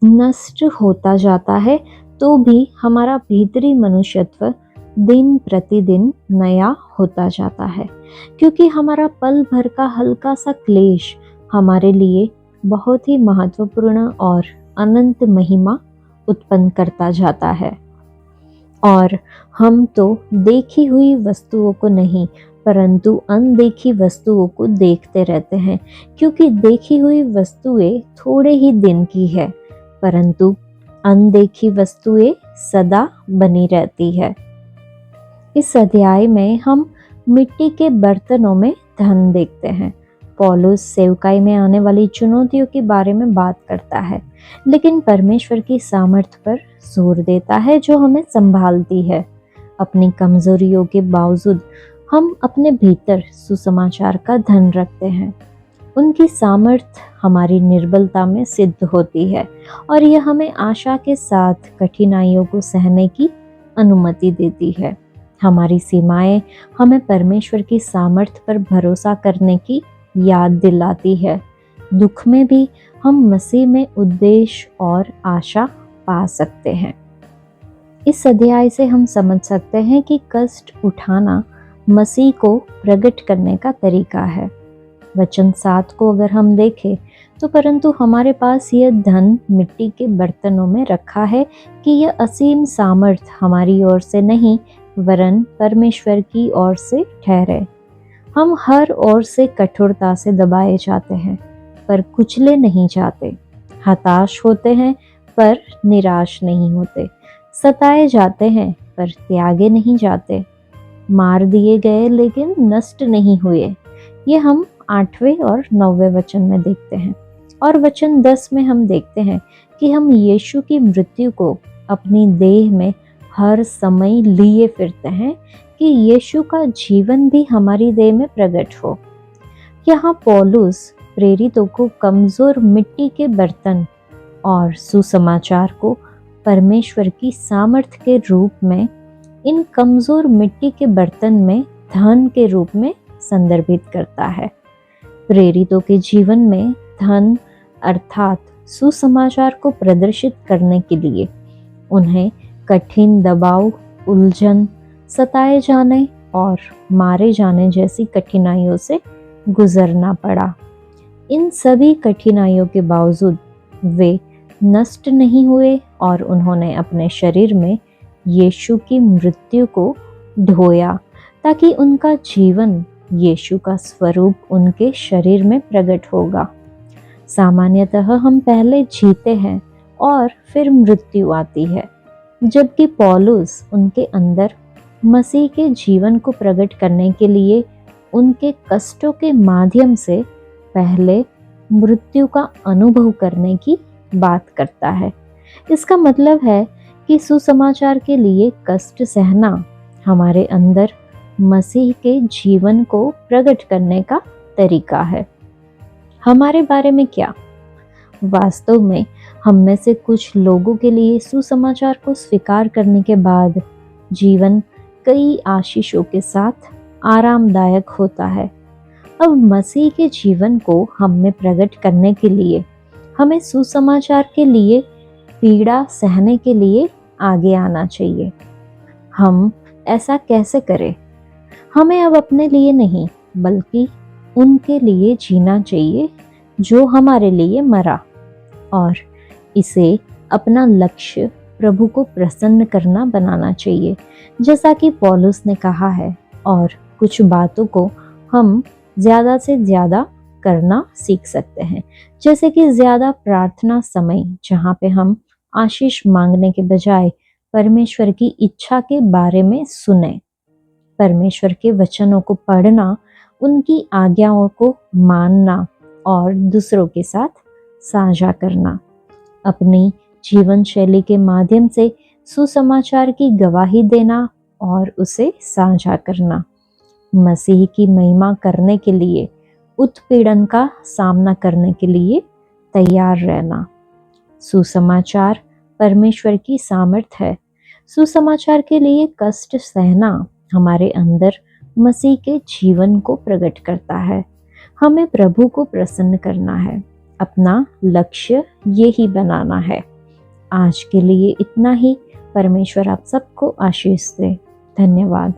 नष्ट होता जाता है तो भी हमारा भीतरी मनुष्यत्व दिन प्रतिदिन नया होता जाता है, क्योंकि हमारा पल भर का हल्का सा क्लेश हमारे लिए बहुत ही महत्वपूर्ण और अनंत महिमा उत्पन्न करता जाता है। और हम तो देखी हुई वस्तुओं को नहीं परंतु अनदेखी वस्तुओं को देखते रहते हैं, क्योंकि देखी हुई वस्तुएं थोड़े ही दिन की है परंतु अनदेखी वस्तुएं सदा बनी रहती है। इस अध्याय में हम मिट्टी के बर्तनों में धन देखते हैं। पौलुस सेवकाई में आने वाली चुनौतियों के बारे में बात करता है, लेकिन परमेश्वर की सामर्थ्य पर जोर देता है जो हमें संभालती है। अपनी कमजोरियों के बावजूद हम अपने भीतर सुसमाचार का धन रखते हैं। उनकी सामर्थ्य हमारी निर्बलता में सिद्ध होती है और यह हमें आशा के साथ कठिनाइयों को सहने की अनुमति देती है। हमारी सीमाएं हमें परमेश्वर की सामर्थ्य पर भरोसा करने की याद दिलाती है। दुख में भी हम मसीह में उद्देश्य और आशा पा सकते हैं। इस अध्याय से हम समझ सकते हैं कि कष्ट उठाना मसीह को प्रकट करने का तरीका है। वचन 7 को अगर हम देखें तो परंतु हमारे पास यह धन मिट्टी के बर्तनों में रखा है कि यह असीम सामर्थ्य हमारी ओर से नहीं वरन परमेश्वर की ओर से ठहरे। हम हर ओर से कठोरता से दबाए जाते हैं पर कुचले नहीं जाते, हताश होते हैं पर निराश नहीं होते, सताए जाते हैं पर त्यागे नहीं जाते, मार दिए गए लेकिन नष्ट नहीं हुए। ये हम 8वें और 9वें वचन में देखते हैं। और वचन 10 में हम देखते हैं कि हम यीशु की मृत्यु को अपनी देह में हर समय लिए फिरते हैं कि यीशु का जीवन भी हमारी देह में प्रकट हो। यहाँ पौलुस प्रेरितों को कमजोर मिट्टी के बर्तन और सुसमाचार को परमेश्वर की सामर्थ्य के रूप में इन कमजोर मिट्टी के बर्तन में धन के रूप में संदर्भित करता है। प्रेरितों के जीवन में धन अर्थात सुसमाचार को प्रदर्शित करने के लिए उन्हें कठिन दबाव, उलझन, सताए जाने और मारे जाने जैसी कठिनाइयों से गुजरना पड़ा। इन सभी कठिनाइयों के बावजूद वे नष्ट नहीं हुए और उन्होंने अपने शरीर में यीशु की मृत्यु को ढोया ताकि उनका जीवन यीशु का स्वरूप उनके शरीर में प्रकट होगा। सामान्यतः हम पहले जीते हैं और फिर मृत्यु आती है, जबकि पौलुस उनके अंदर मसीह के जीवन को प्रकट करने के लिए उनके कष्टों के माध्यम से पहले मृत्यु का अनुभव करने की बात करता है। इसका मतलब है कि सुसमाचार के लिए कष्ट सहना हमारे अंदर मसीह के जीवन को प्रकट करने का तरीका है। हमारे बारे में क्या? वास्तव में हम में से कुछ लोगों के लिए सुसमाचार को स्वीकार करने के बाद जीवन कई आशीषों के साथ आरामदायक होता है। अब मसीह के जीवन को हम में प्रकट करने के लिए हमें सुसमाचार के लिए पीड़ा सहने के लिए आगे आना चाहिए। हम ऐसा कैसे करें? हमें अब अपने लिए नहीं बल्कि उनके लिए जीना चाहिए जो हमारे लिए मरा, और इसे अपना लक्ष्य प्रभु को प्रसन्न करना बनाना चाहिए, जैसा कि पौलुस ने कहा है। और कुछ बातों को हम ज़्यादा से ज़्यादा करना सीख सकते हैं, जैसे कि ज़्यादा प्रार्थना समय जहाँ पे हम आशीष मांगने के बजाय परमेश्वर की इच्छा के बारे में सुने, परमेश्वर के वचनों को पढ़ना, उनकी आज्ञाओं को मानना और दूसरों के साथ साझा करना, अपनी जीवन शैली के माध्यम से सुसमाचार की गवाही देना और उसे साझा करना, मसीह की महिमा करने के लिए उत्पीड़न का सामना करने के लिए तैयार रहना। सुसमाचार परमेश्वर की सामर्थ्य है। सुसमाचार के लिए कष्ट सहना हमारे अंदर मसीह के जीवन को प्रकट करता है। हमें प्रभु को प्रसन्न करना है, अपना लक्ष्य यही बनाना है। आज के लिए इतना ही। परमेश्वर आप सबको आशीष दे। धन्यवाद।